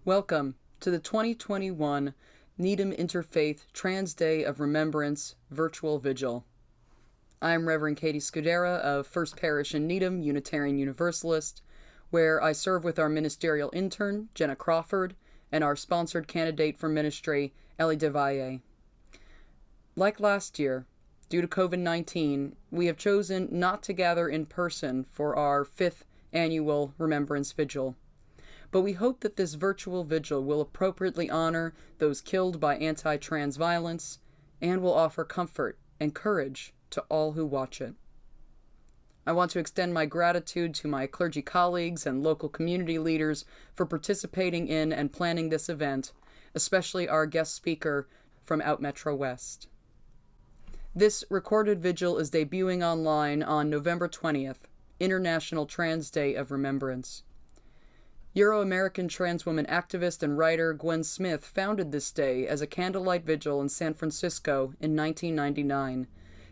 Welcome to the 2021 Needham Interfaith Trans Day of Remembrance Virtual Vigil. I'm Reverend Katie Scudera of First Parish in Needham, Unitarian Universalist, where I serve with our ministerial intern, Jenna Crawford, and our sponsored candidate for ministry, Ellie DeValle. Like last year, due to COVID-19, we have chosen not to gather in person for our 5th annual Remembrance Vigil. But we hope that this virtual vigil will appropriately honor those killed by anti-trans violence and will offer comfort and courage to all who watch it. I want to extend my gratitude to my clergy colleagues and local community leaders for participating in and planning this event, especially our guest speaker from Out Metro West. This recorded vigil is debuting online on November 20th, International Trans Day of Remembrance. Euro-American trans woman activist and writer Gwen Smith founded this day as a candlelight vigil in San Francisco in 1999,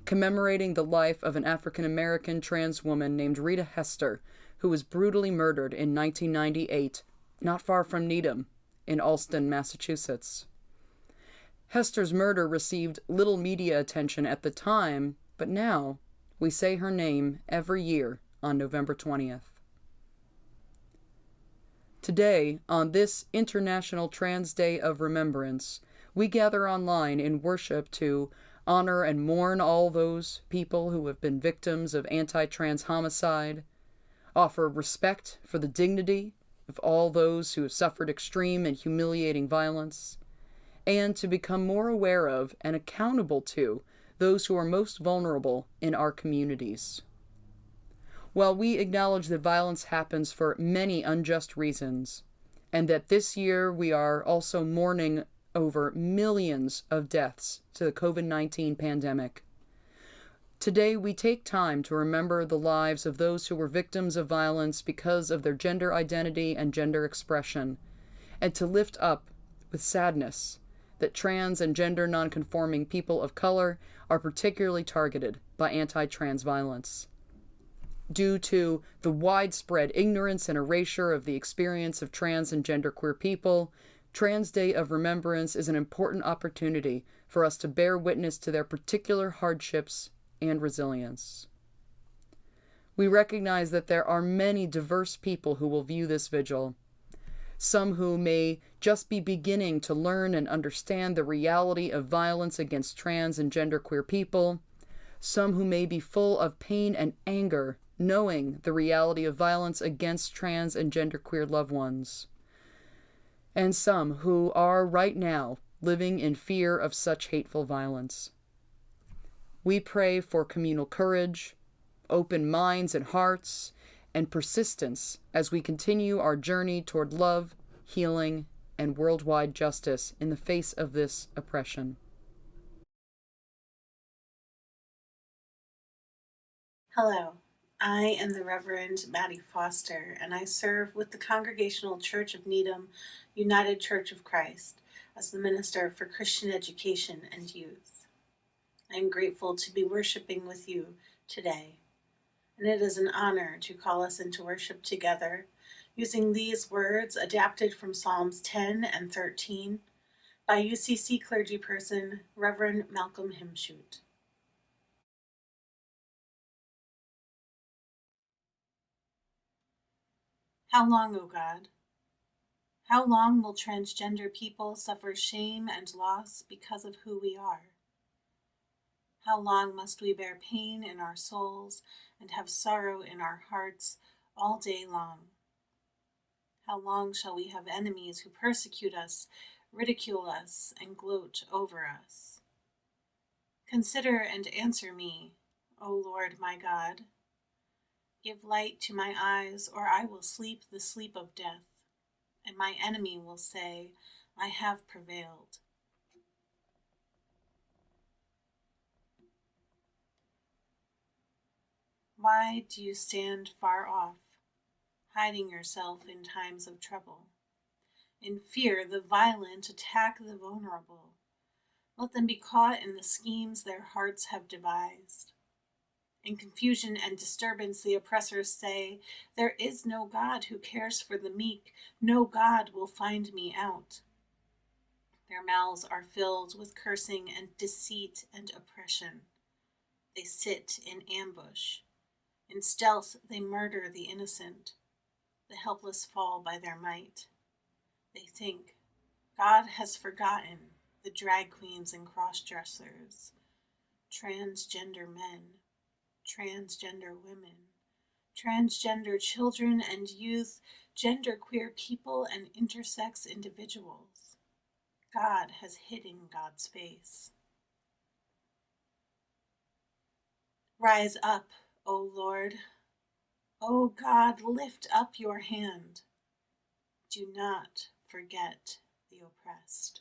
commemorating the life of an African-American trans woman named Rita Hester, who was brutally murdered in 1998, not far from Needham, in Allston, Massachusetts. Hester's murder received little media attention at the time, but now we say her name every year on November 20th. Today, on this International Trans Day of Remembrance, we gather online in worship to honor and mourn all those people who have been victims of anti-trans homicide, offer respect for the dignity of all those who have suffered extreme and humiliating violence, and to become more aware of and accountable to those who are most vulnerable in our communities. While we acknowledge that violence happens for many unjust reasons, and that this year we are also mourning over millions of deaths to the COVID-19 pandemic, today we take time to remember the lives of those who were victims of violence because of their gender identity and gender expression, and to lift up with sadness that trans and gender nonconforming people of color are particularly targeted by anti-trans violence. Due to the widespread ignorance and erasure of the experience of trans and genderqueer people, Trans Day of Remembrance is an important opportunity for us to bear witness to their particular hardships and resilience. We recognize that there are many diverse people who will view this vigil, some who may just be beginning to learn and understand the reality of violence against trans and genderqueer people, some who may be full of pain and anger knowing the reality of violence against trans and genderqueer loved ones, and some who are right now living in fear of such hateful violence. We pray for communal courage, open minds and hearts, and persistence as we continue our journey toward love, healing, and worldwide justice in the face of this oppression. Hello. I am the Reverend Maddie Foster, and I serve with the Congregational Church of Needham, United Church of Christ, as the Minister for Christian Education and Youth. I am grateful to be worshiping with you today, and it is an honor to call us into worship together using these words adapted from Psalms 10 and 13 by UCC clergyperson Reverend Malcolm Himshoot. How long, O God? How long will transgender people suffer shame and loss because of who we are? How long must we bear pain in our souls and have sorrow in our hearts all day long? How long shall we have enemies who persecute us, ridicule us, and gloat over us? Consider and answer me, O Lord my God. Give light to my eyes, or I will sleep the sleep of death, and my enemy will say, I have prevailed. Why do you stand far off, hiding yourself in times of trouble? In fear, the violent attack the vulnerable. Let them be caught in the schemes their hearts have devised. In confusion and disturbance, the oppressors say, "There is no God who cares for the meek. No God will find me out." Their mouths are filled with cursing and deceit and oppression. They sit in ambush. In stealth, they murder the innocent. The helpless fall by their might. They think, God has forgotten the drag queens and cross-dressers, transgender men, transgender women, transgender children and youth, genderqueer people and intersex individuals. God has hidden God's face. Rise up, O Lord. O God, lift up your hand. Do not forget the oppressed.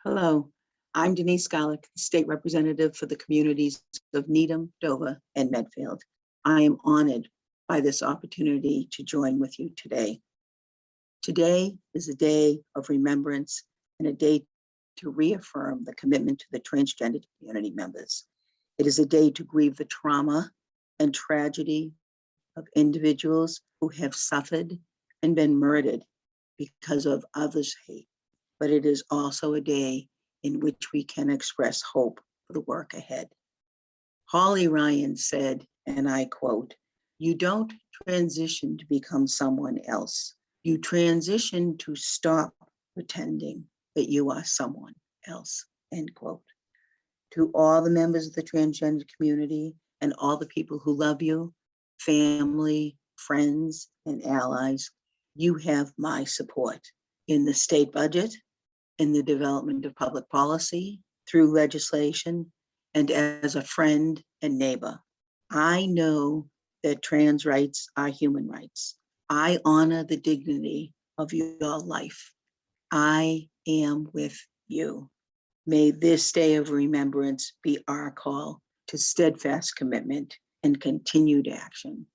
Hello, I'm Denise Garlick, State Representative for the communities of Needham, Dover, and Medfield. I am honored by this opportunity to join with you today. Today is a day of remembrance and a day to reaffirm the commitment to the transgender community members. It is a day to grieve the trauma and tragedy of individuals who have suffered and been murdered because of others' hate. But it is also a day in which we can express hope for the work ahead. Holly Ryan said, and I quote, You don't transition to become someone else. You transition to stop pretending that you are someone else, end quote. To all the members of the transgender community and all the people who love you, family, friends, and allies, you have my support in the state budget, in the development of public policy, through legislation, and as a friend and neighbor. I know that trans rights are human rights. I honor the dignity of your life. I am with you. May this day of remembrance be our call to steadfast commitment and continued action.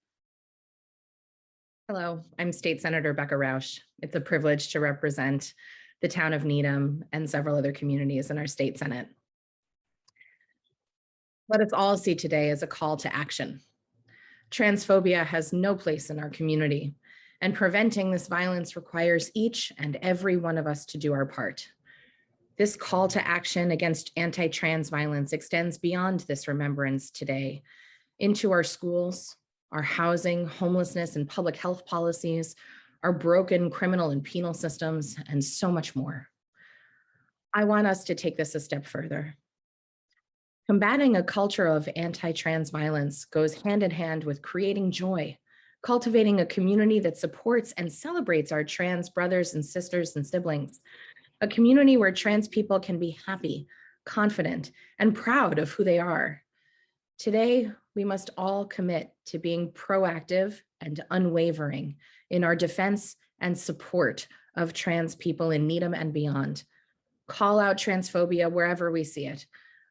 Hello, I'm State Senator Becca Rausch. It's a privilege to represent the town of Needham and several other communities in our state Senate. Let us all see today as a call to action. Transphobia has no place in our community, and preventing this violence requires each and every one of us to do our part. This call to action against anti-trans violence extends beyond this remembrance today into our schools, our housing, homelessness, and public health policies, our broken criminal and penal systems, and so much more. I want us to take this a step further. Combating a culture of anti-trans violence goes hand in hand with creating joy, cultivating a community that supports and celebrates our trans brothers and sisters and siblings, a community where trans people can be happy, confident, and proud of who they are. Today, we must all commit to being proactive and unwavering in our defense and support of trans people in Needham and beyond. Call out transphobia wherever we see it,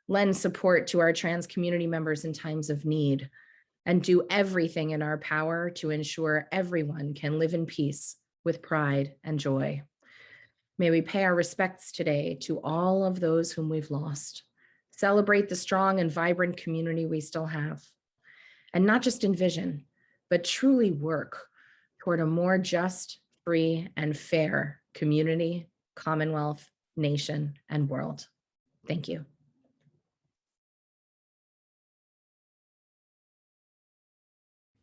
lend support to our trans community members in times of need, and do everything in our power to ensure everyone can live in peace with pride and joy. May we pay our respects today to all of those whom we've lost, celebrate the strong and vibrant community we still have, and not just envision, but truly work toward a more just, free, and fair community, commonwealth, nation, and world. Thank you.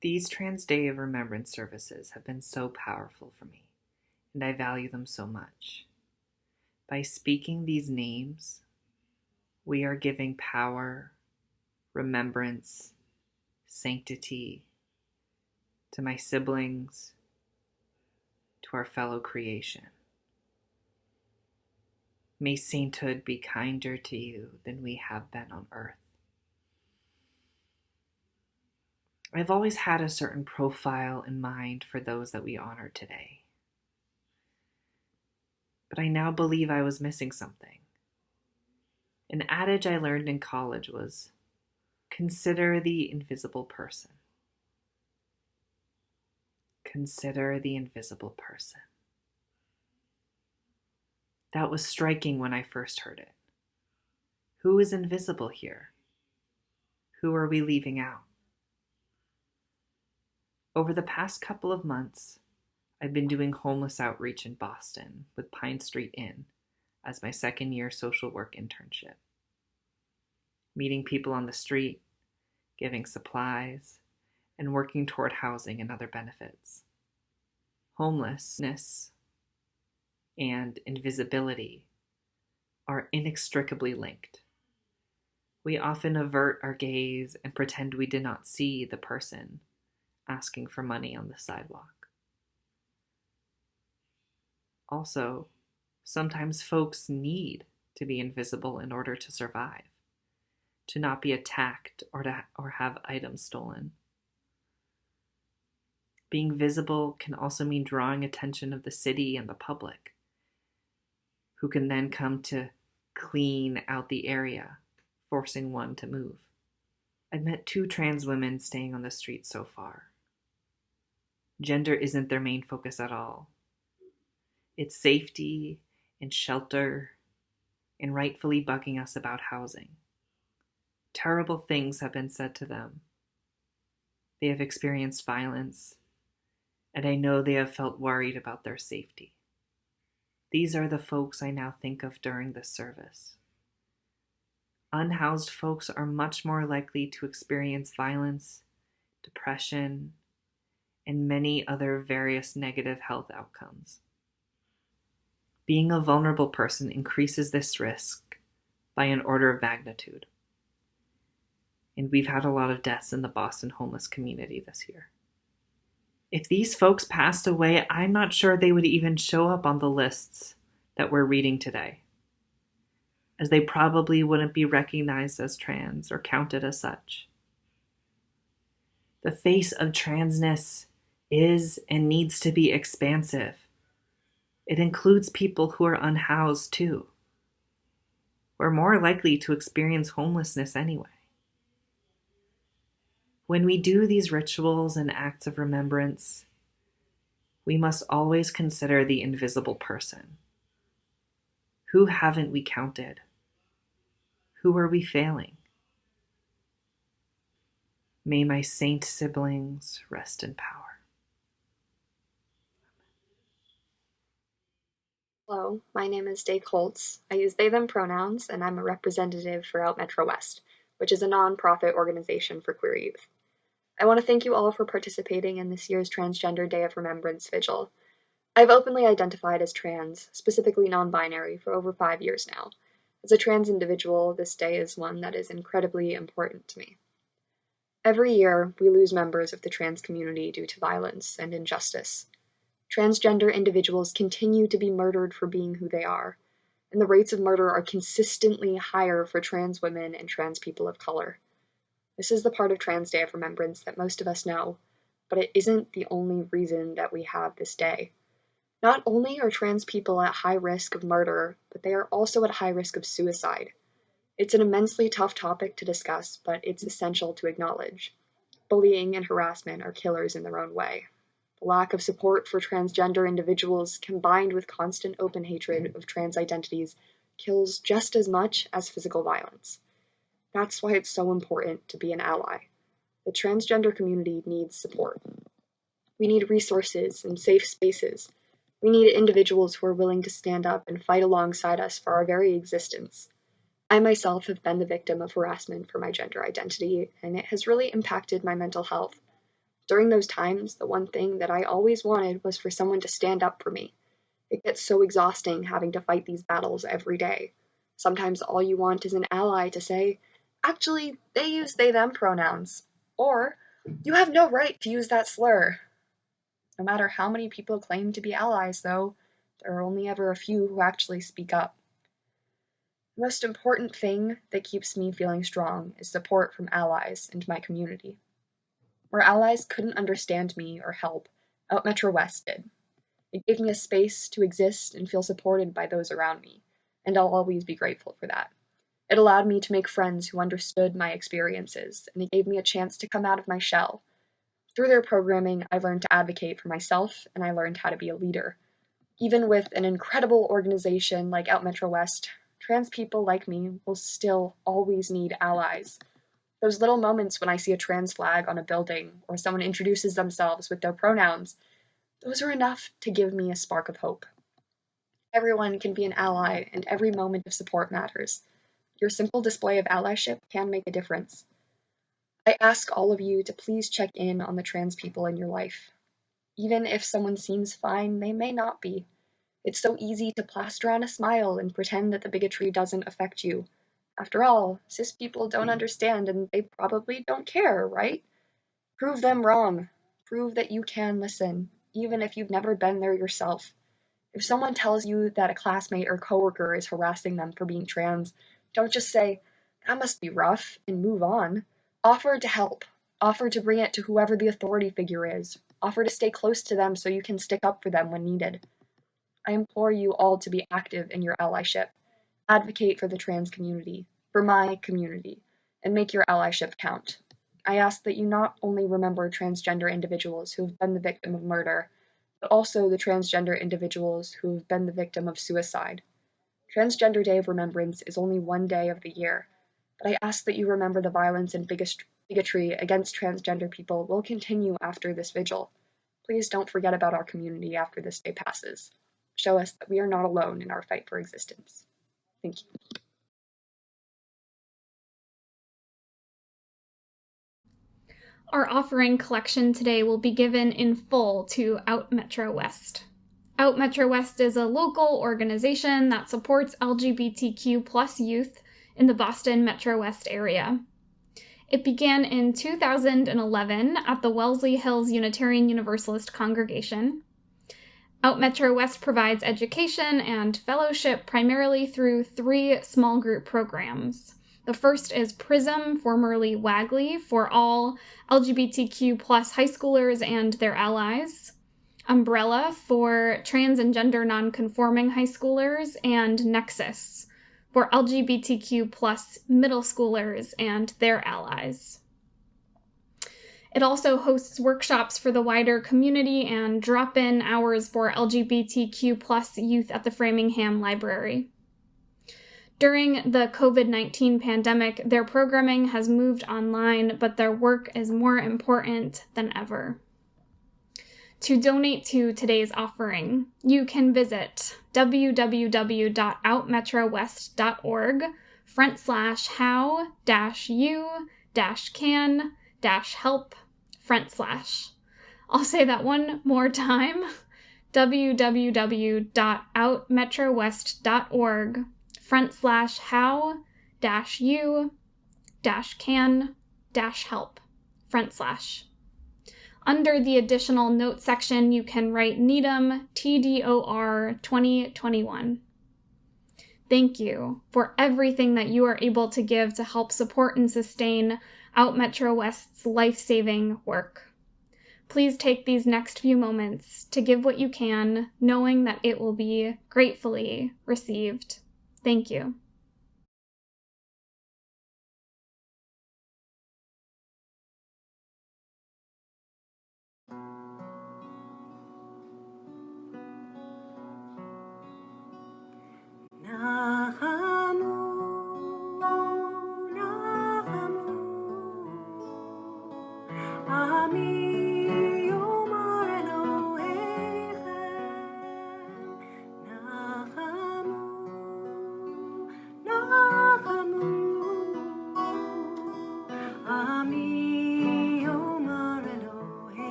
These Trans Day of Remembrance services have been so powerful for me, and I value them so much. By speaking these names, we are giving power, remembrance, sanctity to my siblings, to our fellow creation. May sainthood be kinder to you than we have been on earth. I've always had a certain profile in mind for those that we honor today. But I now believe I was missing something. An adage I learned in college was, consider the invisible person. Consider the invisible person. That was striking when I first heard it. Who is invisible here? Who are we leaving out? Over the past couple of months, I've been doing homeless outreach in Boston with Pine Street Inn as my second-year social work internship. Meeting people on the street, giving supplies, and working toward housing and other benefits. Homelessness and invisibility are inextricably linked. We often avert our gaze and pretend we did not see the person asking for money on the sidewalk. Also, sometimes folks need to be invisible in order to survive, to not be attacked or have items stolen. Being visible can also mean drawing attention of the city and the public, who can then come to clean out the area, forcing one to move. I've met 2 trans women staying on the street so far. Gender isn't their main focus at all. It's safety and shelter and rightfully bugging us about housing. Terrible things have been said to them. They have experienced violence, and I know they have felt worried about their safety. These are the folks I now think of during this service. Unhoused folks are much more likely to experience violence, depression, and many other various negative health outcomes. Being a vulnerable person increases this risk by an order of magnitude. And we've had a lot of deaths in the Boston homeless community this year. If these folks passed away, I'm not sure they would even show up on the lists that we're reading today, as they probably wouldn't be recognized as trans or counted as such. The face of transness is and needs to be expansive. It includes people who are unhoused too. We're more likely to experience homelessness anyway. When we do these rituals and acts of remembrance, we must always consider the invisible person. Who haven't we counted? Who are we failing? May my saint siblings rest in power. Hello, my name is Dave Holtz. I use they, them pronouns, and I'm a representative for Out Metro West, which is a non-profit organization for queer youth. I want to thank you all for participating in this year's Transgender Day of Remembrance Vigil. I've openly identified as trans, specifically non-binary, for over 5 years now. As a trans individual, this day is one that is incredibly important to me. Every year, we lose members of the trans community due to violence and injustice. Transgender individuals continue to be murdered for being who they are, and the rates of murder are consistently higher for trans women and trans people of color. This is the part of Trans Day of Remembrance that most of us know, but it isn't the only reason that we have this day. Not only are trans people at high risk of murder, but they are also at high risk of suicide. It's an immensely tough topic to discuss, but it's essential to acknowledge. Bullying and harassment are killers in their own way. The lack of support for transgender individuals, combined with constant open hatred of trans identities, kills just as much as physical violence. That's why it's so important to be an ally. The transgender community needs support. We need resources and safe spaces. We need individuals who are willing to stand up and fight alongside us for our very existence. I myself have been the victim of harassment for my gender identity, and it has really impacted my mental health. During those times, the one thing that I always wanted was for someone to stand up for me. It gets so exhausting having to fight these battles every day. Sometimes all you want is an ally to say, actually, they use they, them pronouns. Or, you have no right to use that slur. No matter how many people claim to be allies, though, there are only ever a few who actually speak up. The most important thing that keeps me feeling strong is support from allies and my community. Where allies couldn't understand me or help, Out Metro West did. It gave me a space to exist and feel supported by those around me, and I'll always be grateful for that. It allowed me to make friends who understood my experiences, and it gave me a chance to come out of my shell. Through their programming, I learned to advocate for myself, and I learned how to be a leader. Even with an incredible organization like Out Metro West, trans people like me will still always need allies. Those little moments when I see a trans flag on a building, or someone introduces themselves with their pronouns, those are enough to give me a spark of hope. Everyone can be an ally, and every moment of support matters. Your simple display of allyship can make a difference. I ask all of you to please check in on the trans people in your life. Even if someone seems fine, they may not be. It's so easy to plaster on a smile and pretend that the bigotry doesn't affect you. After all, cis people don't understand and they probably don't care, right? Prove them wrong. Prove that you can listen, even if you've never been there yourself. If someone tells you that a classmate or coworker is harassing them for being trans, don't just say, that must be rough, and move on. Offer to help. Offer to bring it to whoever the authority figure is. Offer to stay close to them so you can stick up for them when needed. I implore you all to be active in your allyship. Advocate for the trans community, for my community, and make your allyship count. I ask that you not only remember transgender individuals who have been the victim of murder, but also the transgender individuals who have been the victim of suicide. Transgender Day of Remembrance is only one day of the year, but I ask that you remember the violence and bigotry against transgender people will continue after this vigil. Please don't forget about our community after this day passes. Show us that we are not alone in our fight for existence. Thank you. Our offering collection today will be given in full to Out Metro West. Out Metro West is a local organization that supports LGBTQ+ youth in the Boston Metro West area. It began in 2011 at the Wellesley Hills Unitarian Universalist congregation. Out Metro West provides education and fellowship primarily through 3 small group programs. The first is PRISM, formerly WAGLY, for all LGBTQ+ high schoolers and their allies. Umbrella for trans and gender non-conforming high schoolers, and Nexus for LGBTQ+ middle schoolers and their allies. It also hosts workshops for the wider community and drop-in hours for LGBTQ+ youth at the Framingham Library. During the COVID-19 pandemic, their programming has moved online, but their work is more important than ever. To donate to today's offering, you can visit www.outmetrowest.org/how-u-can-help/. I'll say that one more time, www.outmetrowest.org/how-u-can-help/. Under the additional note section, you can write Needham TDOR 2021. Thank you for everything that you are able to give to help support and sustain Out Metro West's life-saving work. Please take these next few moments to give what you can, knowing that it will be gratefully received. Thank you.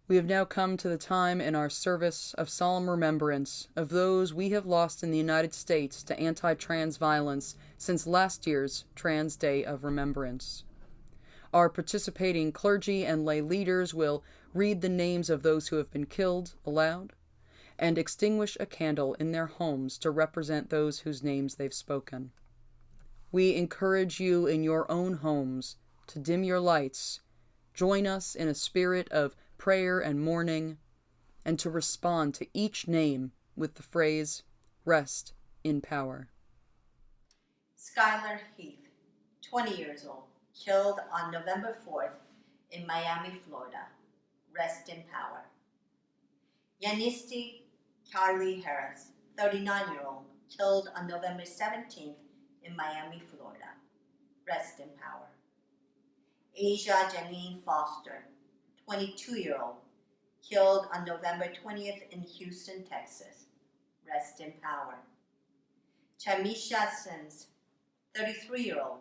We have now come to the time in our service of solemn remembrance of those we have lost in the United States to anti-trans violence since last year's Trans Day of Remembrance. Our participating clergy and lay leaders will read the names of those who have been killed aloud and extinguish a candle in their homes to represent those whose names they've spoken. We encourage you in your own homes to dim your lights, join us in a spirit of prayer and mourning, and to respond to each name with the phrase, "Rest in power." Skylar Heath, 20 years old, killed on November 4th in Miami, Florida. Rest in power. Yanisti Carly Harris, 39-year-old, killed on November 17th in Miami, Florida. Rest in power. Asia Janine Foster, 22-year-old, killed on November 20th in Houston, Texas. Rest in power. Chamisha Sims, 33-year-old,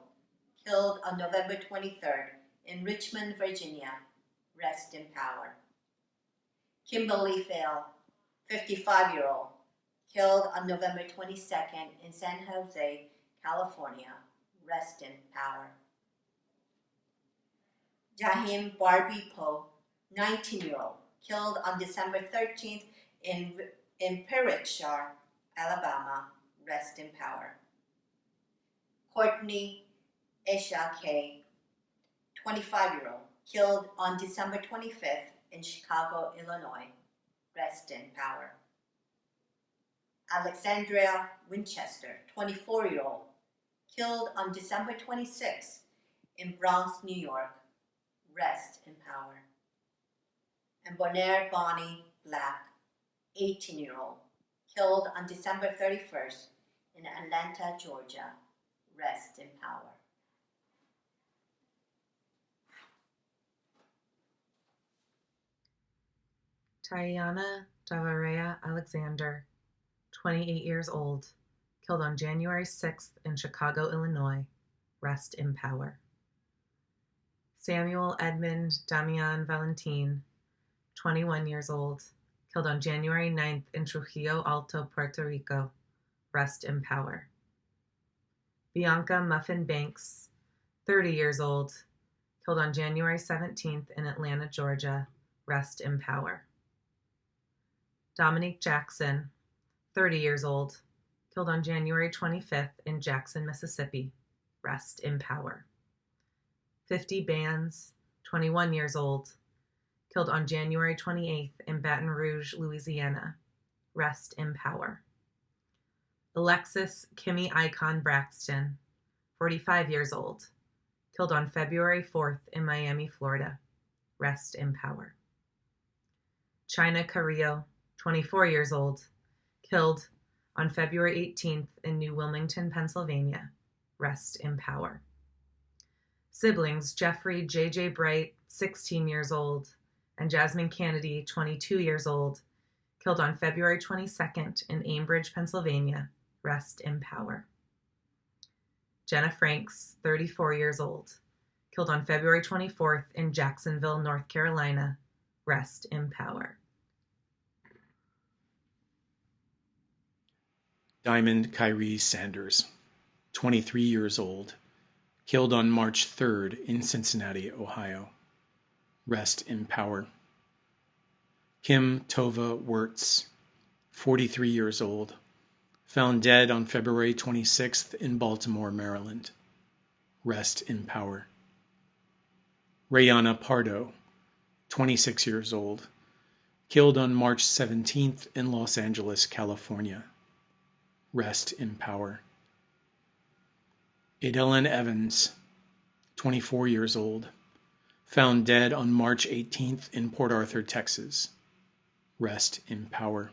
killed on November 23rd in Richmond, Virginia. Rest in power. Kimberly Fail, 55-year-old, killed on November 22nd in San Jose, California. Rest in power. Jahim Barbie Poe, 19-year-old, killed on December 13th in Perrickshire, Alabama. Rest in power. Courtney Esha K, 25-year-old, killed on December 25th in Chicago, Illinois. Rest in power. Alexandria Winchester, 24-year-old, killed on December 26th in Bronx, New York. Rest in power. And Bonaire Bonnie Black, 18-year-old, killed on December 31st in Atlanta, Georgia. Rest in power. Tayana Davarea Alexander, 28 years old, killed on January 6th in Chicago, Illinois. Rest in power. Samuel Edmund Damian Valentin, 21 years old, killed on January 9th in Trujillo Alto, Puerto Rico. Rest in power. Bianca Muffin Banks, 30 years old, killed on January 17th in Atlanta, Georgia. Rest in power. Dominique Jackson, 30 years old, killed on January 25th in Jackson, Mississippi. Rest in power. 50 Bands, 21 years old, killed on January 28th in Baton Rouge, Louisiana. Rest in power. Alexis Kimmy Icon Braxton, 45 years old, killed on February 4th in Miami, Florida. Rest in power. China Carrillo, 24 years old, killed on February 18th in New Wilmington, Pennsylvania. Rest in power. Siblings Jeffrey J.J. Bright, 16 years old, and Jasmine Kennedy, 22 years old, killed on February 22nd in Ambridge, Pennsylvania. Rest in power. Jenna Franks, 34 years old, killed on February 24th in Jacksonville, North Carolina. Rest in power. Diamond Kyrie Sanders, 23 years old, killed on March 3rd in Cincinnati, Ohio. Rest in power. Kim Tova Wirtz, 43 years old, found dead on February 26th in Baltimore, Maryland. Rest in power. Rayana Pardo, 26 years old, killed on March 17th in Los Angeles, California. Rest in power. Adelyn Evans, 24 years old, found dead on March 18th in Port Arthur, Texas. Rest in power.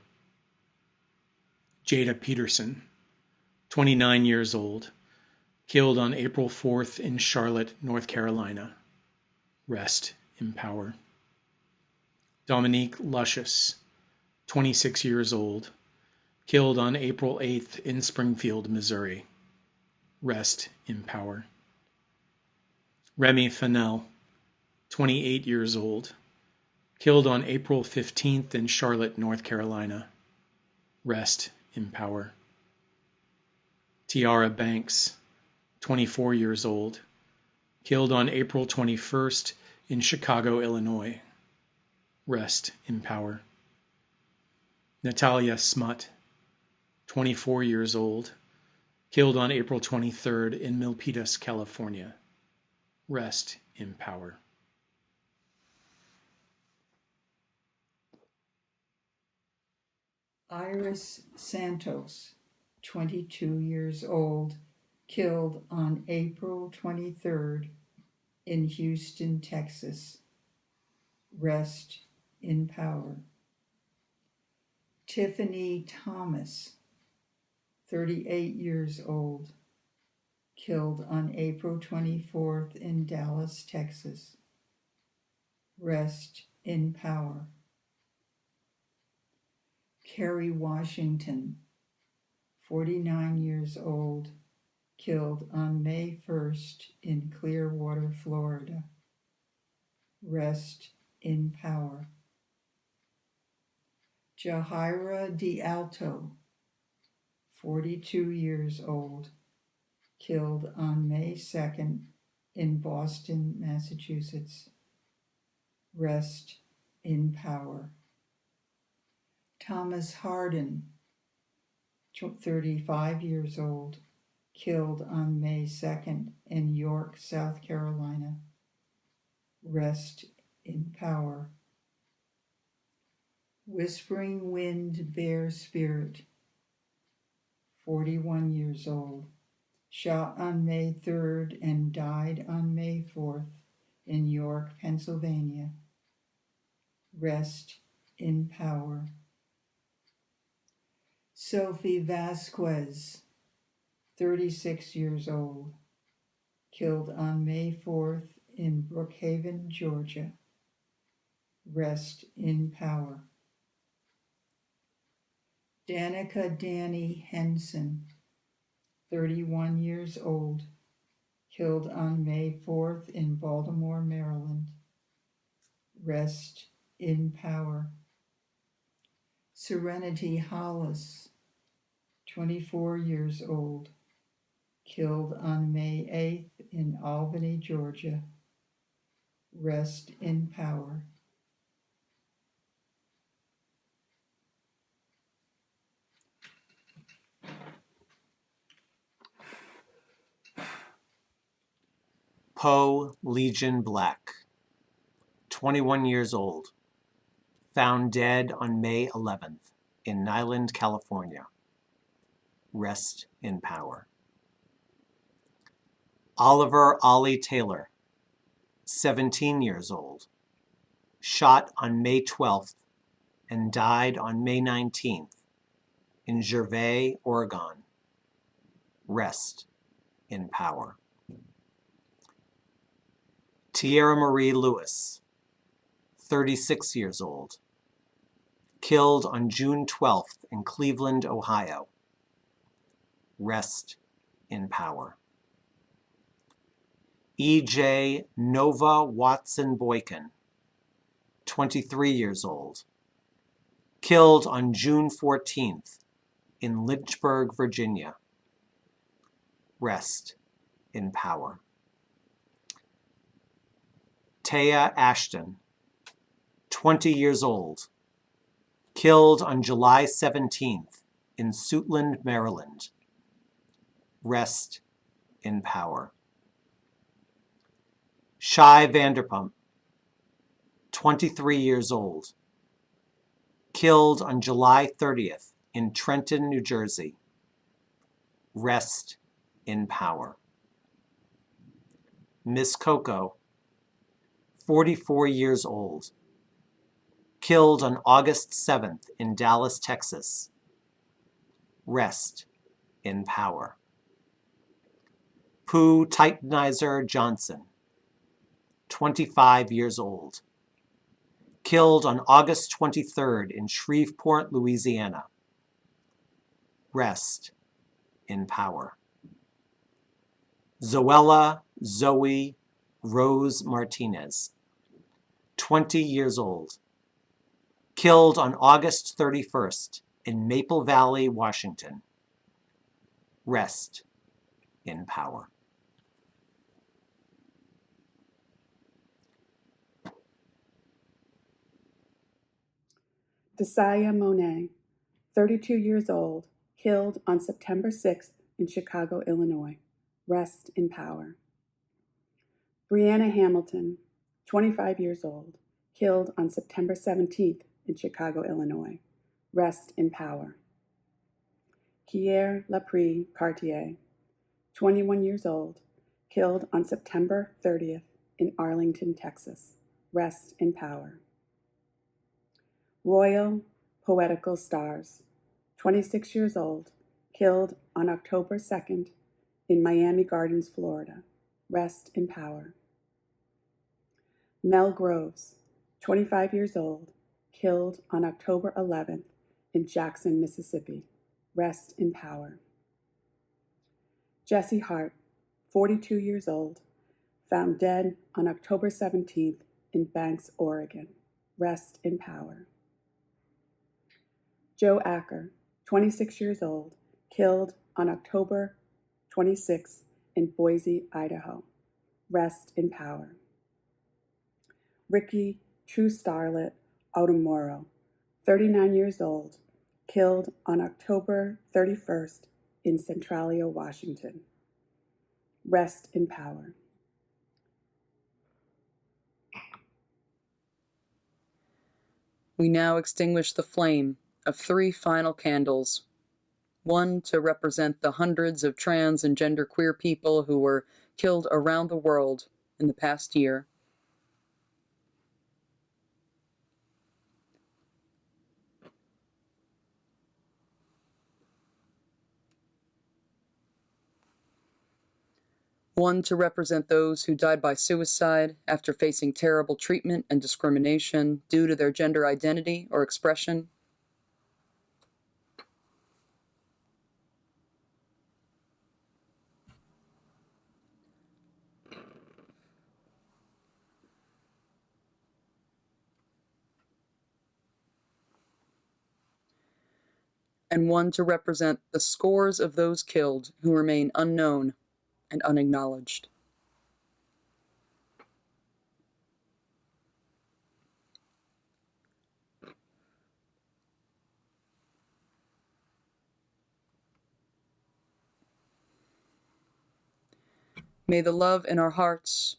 Jada Peterson, 29 years old, killed on April 4th in Charlotte, North Carolina. Rest in power. Dominique Luscious, 26 years old, killed on April 8th in Springfield, Missouri. Rest in power. Remy Fennell, 28 years old, Killed on April 15th in Charlotte, North Carolina. Rest in power. Tiara Banks, 24 years old. Killed on April 21st in Chicago, Illinois. Rest in power. Natalia Smut, 24 years old. Killed on April 23rd in Milpitas, California. Rest in power. Iris Santos, 22 years old, killed on April 23rd in Houston, Texas. Rest in power. Tiffany Thomas, 38 years old, killed on April 24th in Dallas, Texas. Rest in power. Kerry Washington, 49 years old, killed on May 1st in Clearwater, Florida. Rest in power. Jahira D'Alto, 42 years old, killed on May 2nd in Boston, Massachusetts. Rest in power. Thomas Harden, 35 years old, killed on May 2nd in York, South Carolina. Rest in power. Whispering Wind Bear Spirit, 41 years old, shot on May 3rd and died on May 4th in York, Pennsylvania. Rest in power. Sophie Vasquez, 36 years old, killed on May 4th in Brookhaven, Georgia. Rest in power. Danica Danny Henson, 31 years old, killed on May 4th in Baltimore, Maryland. Rest in power. Serenity Hollis, 24 years old, killed on May 8th in Albany, Georgia. Rest in power. Poe Legion Black, 21 years old, found dead on May 11th in Nyland, California. Rest in power. Oliver Ollie Taylor, 17 years old, shot on May 12th and died on May 19th in Gervais, Oregon. Rest in power. Tierra Marie Lewis, 36 years old, killed on June 12th in Cleveland, Ohio. Rest in power. E.J. Nova Watson Boykin, 23 years old, killed on June 14th in Lynchburg, Virginia. Rest in power. Taya Ashton, 20 years old, killed on July 17th in Suitland, Maryland. Rest in power. Shai Vanderpump, 23 years old, killed on July 30th in Trenton, New Jersey. Rest in power. Miss Coco, 44 years old, killed on August 7th in Dallas, Texas. Rest in power. Pooh Titanizer Johnson, 25 years old, killed on August 23rd in Shreveport, Louisiana. Rest in power. Zoella Zoe Rose Martinez, 20 years old, killed on August 31st in Maple Valley, Washington. Rest in power. Desaya Monet, 32 years old, killed on September 6th in Chicago, Illinois. Rest in power. Brianna Hamilton, 25 years old, killed on September 17th in Chicago, Illinois. Rest in power. Kier Laprie Cartier, 21 years old, killed on September 30th in Arlington, Texas. Rest in power. Royal Poetical Stars, 26 years old, killed on October 2nd in Miami Gardens, Florida. Rest in power. Mel Groves, 25 years old, killed on October 11th in Jackson, Mississippi. Rest in power. Jesse Hart, 42 years old, found dead on October 17th in Banks, Oregon. Rest in power. Joe Acker, 26 years old, killed on October 26th in Boise, Idaho. Rest in power. Ricky True Starlet Automoro, 39 years old, killed on October 31st in Centralia, Washington. Rest in power. We now extinguish the flame of 3 final candles. One to represent the hundreds of trans and genderqueer people who were killed around the world in the past year. One to represent those who died by suicide after facing terrible treatment and discrimination due to their gender identity or expression. And one to represent the scores of those killed who remain unknown and unacknowledged. May the love in our hearts,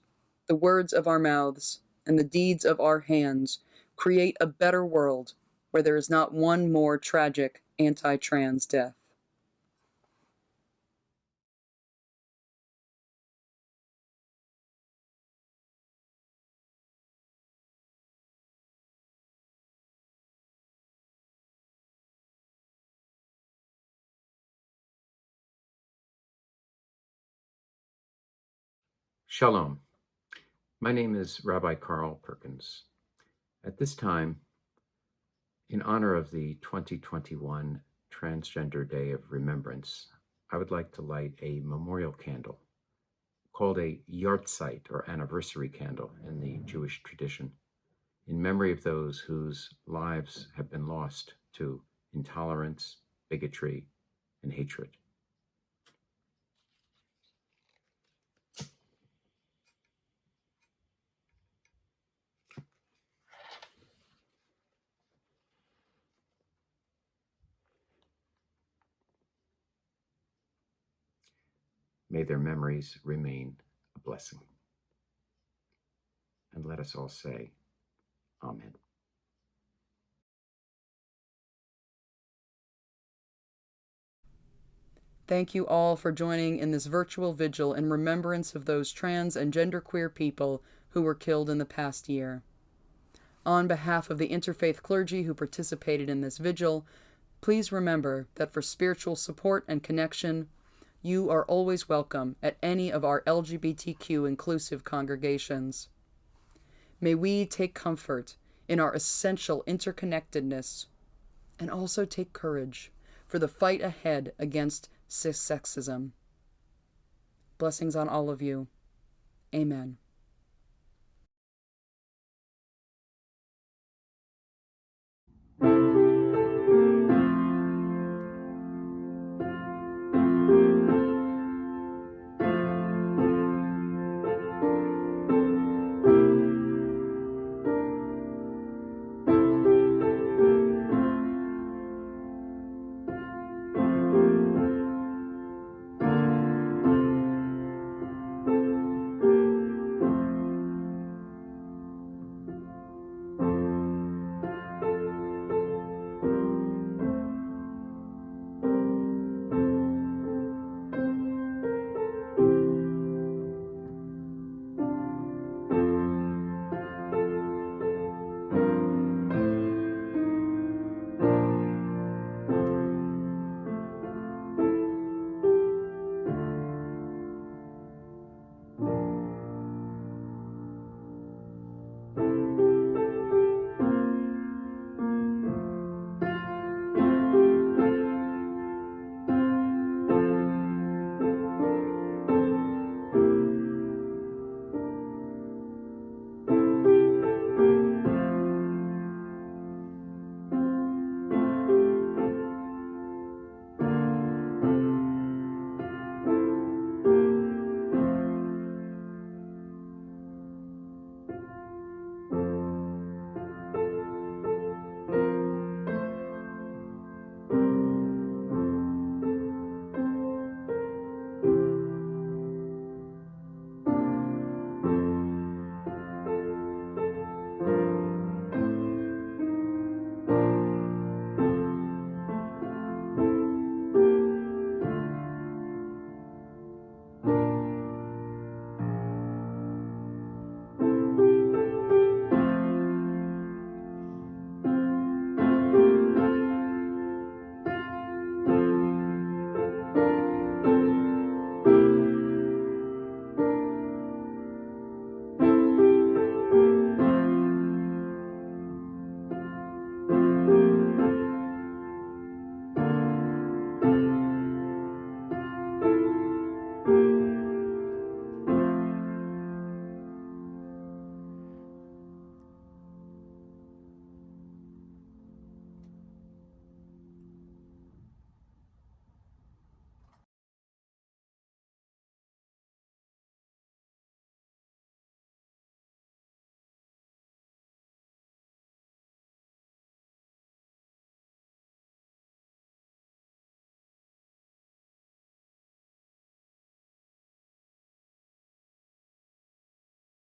the words of our mouths, and the deeds of our hands create a better world where there is not one more tragic anti-trans death. Shalom. My name is Rabbi Carl Perkins. At this time, in honor of the 2021 Transgender Day of Remembrance, I would like to light a memorial candle called a Yahrzeit, or anniversary candle in the Jewish tradition, in memory of those whose lives have been lost to intolerance, bigotry, and hatred. May their memories remain a blessing. And let us all say, Amen. Thank you all for joining in this virtual vigil in remembrance of those trans and genderqueer people who were killed in the past year. On behalf of the Interfaith clergy who participated in this vigil, please remember that for spiritual support and connection, you are always welcome at any of our LGBTQ inclusive congregations. May we take comfort in our essential interconnectedness and also take courage for the fight ahead against cis-sexism. Blessings on all of you. Amen.